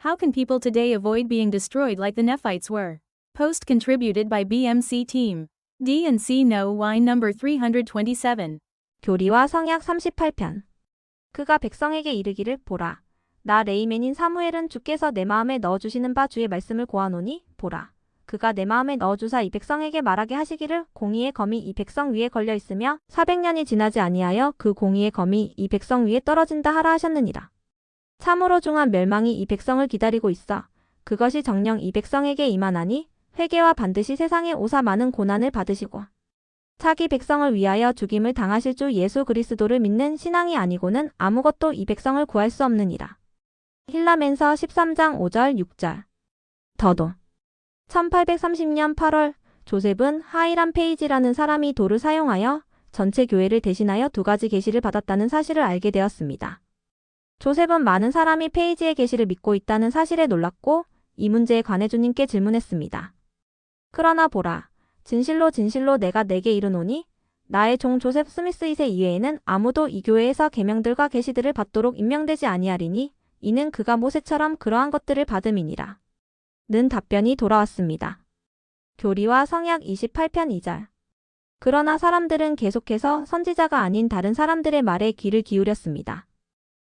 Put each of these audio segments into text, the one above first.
How can people today avoid being destroyed like the Nephites were? Post contributed by BMC Team. D&C No Wine number 327. 교리와 성약 38편. 그가 백성에게 이르기를 보라. 나 레이맨인 사무엘은 주께서 내 마음에 넣어주시는 바 주의 말씀을 고하노니 보라. 그가 내 마음에 넣어주사 이 백성에게 말하게 하시기를 공의의 검이 이 백성 위에 걸려있으며 400년이 지나지 아니하여 그 공의의 검이 이 백성 위에 떨어진다 하라 하셨느니라. 참으로 중한 멸망이 이 백성을 기다리고 있어 그것이 정녕 이 백성에게 임하나니 회개와 반드시 세상에 오사 많은 고난을 받으시고 자기 백성을 위하여 죽임을 당하실 주 예수 그리스도를 믿는 신앙이 아니고는 아무것도 이 백성을 구할 수 없느니라. 힐라멘서 13장 5절 6절. 더도 1830년 8월 조셉은 하이람 페이지라는 사람이 도를 사용하여 전체 교회를 대신하여 2가지 계시를 받았다는 사실을 알게 되었습니다. 조셉은 많은 사람이 페이지의 계시를 믿고 있다는 사실에 놀랐고 이 문제에 관해 주님께 질문했습니다. 그러나 보라, 진실로 진실로 내가 내게 이르노니 나의 종 조셉 스미스 2세 이외에는 아무도 이 교회에서 계명들과 계시들을 받도록 임명되지 아니하리니 이는 그가 모세처럼 그러한 것들을 받음이니라. 는 답변이 돌아왔습니다. 교리와 성약 28편 2절. 그러나 사람들은 계속해서 선지자가 아닌 다른 사람들의 말에 귀를 기울였습니다.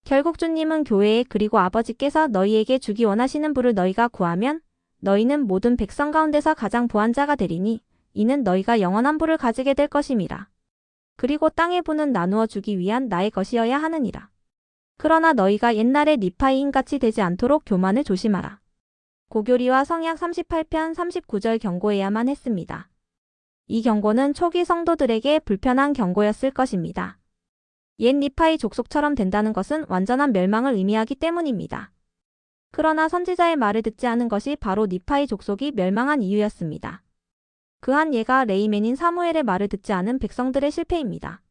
결국 주님은 교회에 그리고 아버지께서 너희에게 주기 원하시는 부를 너희가 구하면 너희는 모든 백성 가운데서 가장 부한 자가 되리니 이는 너희가 영원한 부를 가지게 될 것임이라. 그리고 땅의 부는 나누어 주기 위한 나의 것이어야 하느니라. 그러나 너희가 옛날의 니파이인같이 되지 않도록 교만을 조심하라. 고교리와 성약 38편 39절 경고해야만 했습니다. 이 경고는 초기 성도들에게 불편한 경고였을 것입니다. 옛 니파이 족속처럼 된다는 것은 완전한 멸망을 의미하기 때문입니다. 그러나 선지자의 말을 듣지 않은 것이 바로 니파이 족속이 멸망한 이유였습니다. 그 한 예가 레이맨인 사무엘의 말을 듣지 않은 백성들의 실패입니다.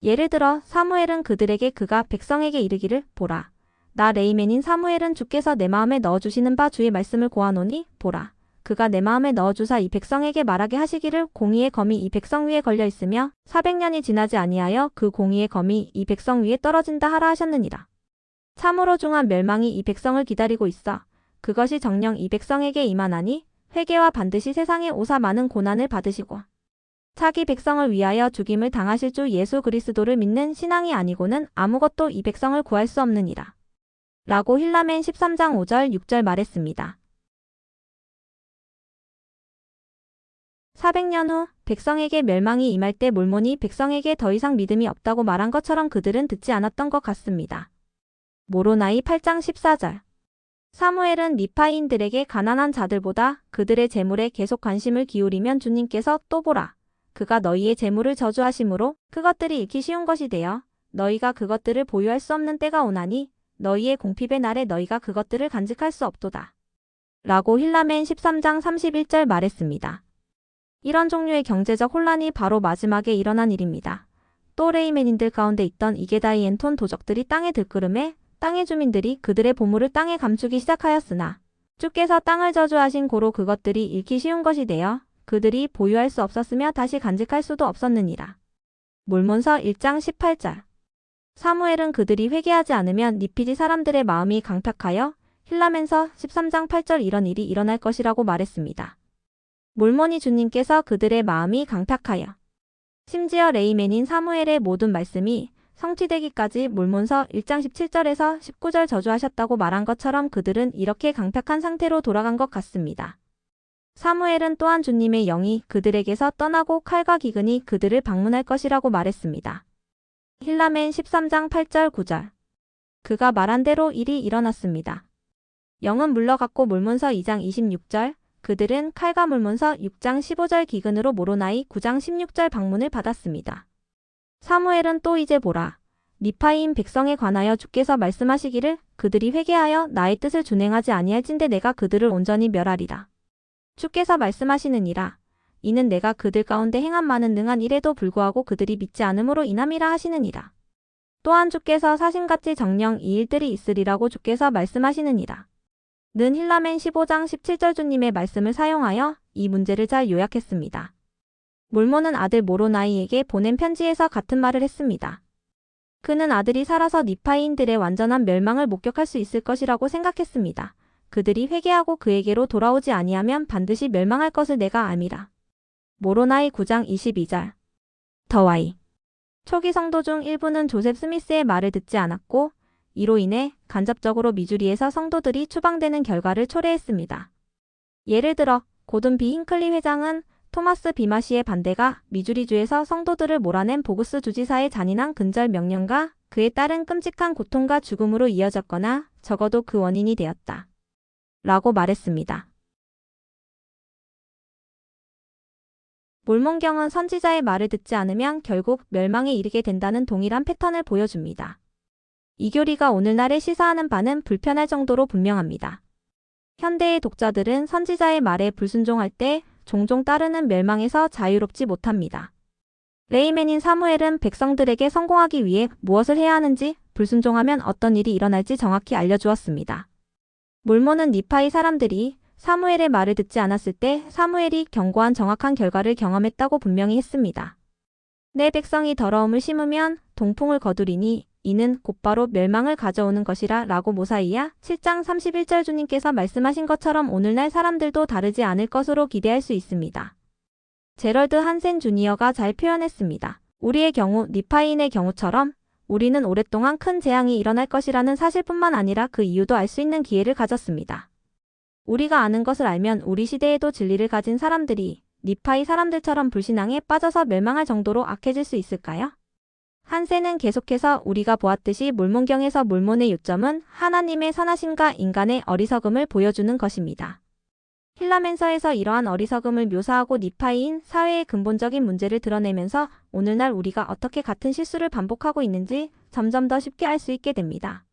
예를 들어 사무엘은 그들에게 그가 백성에게 이르기를 보라. 나 레이맨인 사무엘은 주께서 내 마음에 넣어주시는 바 주의 말씀을 고하노니 보라. 그가 내 마음에 넣어주사 이 백성에게 말하게 하시기를 공의의 검이 이 백성 위에 걸려있으며 400년이 지나지 아니하여 그 공의의 검이 이 백성 위에 떨어진다 하라 하셨느니라. 참으로 중한 멸망이 이 백성을 기다리고 있어 그것이 정녕 이 백성에게 임하나니 회개와 반드시 세상에 오사 많은 고난을 받으시고 자기 백성을 위하여 죽임을 당하실 주 예수 그리스도를 믿는 신앙이 아니고는 아무것도 이 백성을 구할 수 없느니라. 라고 힐라멘 13장 5절 6절 말했습니다. 400년 후 백성에게 멸망이 임할 때 몰몬이 백성에게 더 이상 믿음이 없다고 말한 것처럼 그들은 듣지 않았던 것 같습니다. 모로나이 8장 14절. 사무엘은 니파인들에게 가난한 자들보다 그들의 재물에 계속 관심을 기울이면 주님께서 또 보라. 그가 너희의 재물을 저주하심으로 그것들이 잃기 쉬운 것이 되어 너희가 그것들을 보유할 수 없는 때가 오나니 너희의 공핍의 날에 너희가 그것들을 간직할 수 없도다. 라고 힐라멘 13장 31절 말했습니다. 이런 종류의 경제적 혼란이 바로 마지막에 일어난 일입니다. 또 레이맨인들 가운데 있던 이게다이엔톤 도적들이 땅에 들끓음에 땅의 주민들이 그들의 보물을 땅에 감추기 시작하였으나 주께서 땅을 저주하신 고로 그것들이 잃기 쉬운 것이 되어 그들이 보유할 수 없었으며 다시 간직할 수도 없었느니라. 몰몬서 1장 18절. 사무엘은 그들이 회개하지 않으면 니피지 사람들의 마음이 강탁하여 힐라멘서 13장 8절 이런 일이 일어날 것이라고 말했습니다. 몰몬이 주님께서 그들의 마음이 강탁하여 심지어 레이맨인 사무엘의 모든 말씀이 성취되기까지 몰몬서 1장 17절에서 19절 저주하셨다고 말한 것처럼 그들은 이렇게 강탁한 상태로 돌아간 것 같습니다. 사무엘은 또한 주님의 영이 그들에게서 떠나고 칼과 기근이 그들을 방문할 것이라고 말했습니다. 힐라멘 13장 8절 9절. 그가 말한 대로 일이 일어났습니다. 영은 물러갔고 몰몬서 2장 26절. 그들은 칼과 몰몬서 6장 15절 기근으로 모로나이 9장 16절 방문을 받았습니다. 사무엘은 또 이제 보라. 니파임 백성에 관하여 주께서 말씀하시기를 그들이 회개하여 나의 뜻을 준행하지 아니할진대 내가 그들을 온전히 멸하리라. 주께서 말씀하시느니라. 이는 내가 그들 가운데 행한 많은 능한 일에도 불구하고 그들이 믿지 않음으로 인함이라 하시느니라. 또한 주께서 사심같이 정녕 이 일들이 있으리라고 주께서 말씀하시느니라. 는 힐라멘 15장 17절 주님의 말씀을 사용하여 이 문제를 잘 요약했습니다. 몰몬은 아들 모로나이에게 보낸 편지에서 같은 말을 했습니다. 그는 아들이 살아서 니파이인들의 완전한 멸망을 목격할 수 있을 것이라고 생각했습니다. 그들이 회개하고 그에게로 돌아오지 아니하면 반드시 멸망할 것을 내가 암이라. 모로나이 9장 22절. 더와이. 초기 성도 중 일부는 조셉 스미스의 말을 듣지 않았고 이로 인해 간접적으로 미주리에서 성도들이 추방되는 결과를 초래했습니다. 예를 들어 고든 B. 힌클리 회장은 토마스 비마시의 반대가 미주리주에서 성도들을 몰아낸 보구스 주지사의 잔인한 근절 명령과 그에 따른 끔찍한 고통과 죽음으로 이어졌거나 적어도 그 원인이 되었다. 라고 말했습니다. 몰몬경은 선지자의 말을 듣지 않으면 결국 멸망에 이르게 된다는 동일한 패턴을 보여줍니다. 이 교리가 오늘날에 시사하는 바는 불편할 정도로 분명합니다. 현대의 독자들은 선지자의 말에 불순종할 때 종종 따르는 멸망에서 자유롭지 못합니다. 레이맨인 사무엘은 백성들에게 성공하기 위해 무엇을 해야 하는지, 불순종하면 어떤 일이 일어날지 정확히 알려주었습니다. 몰몬은 니파이 사람들이 사무엘의 말을 듣지 않았을 때 사무엘이 경고한 정확한 결과를 경험했다고 분명히 했습니다. 내 백성이 더러움을 심으면 동풍을 거두리니 이는 곧바로 멸망을 가져오는 것이라 라고 모사이야 7장 31절 주님께서 말씀하신 것처럼 오늘날 사람들도 다르지 않을 것으로 기대할 수 있습니다. 제럴드 한센 주니어가 잘 표현했습니다. 우리의 경우, 니파이인의 경우처럼 우리는 오랫동안 큰 재앙이 일어날 것이라는 사실뿐만 아니라 그 이유도 알 수 있는 기회를 가졌습니다. 우리가 아는 것을 알면 우리 시대에도 진리를 가진 사람들이 니파이 사람들처럼 불신앙에 빠져서 멸망할 정도로 악해질 수 있을까요? 한센은 계속해서 우리가 보았듯이 몰몬경에서 몰몬의 요점은 하나님의 선하심과 인간의 어리석음을 보여주는 것입니다. 힐라멘서에서 이러한 어리석음을 묘사하고 니파이인 사회의 근본적인 문제를 드러내면서 오늘날 우리가 어떻게 같은 실수를 반복하고 있는지 점점 더 쉽게 알 수 있게 됩니다.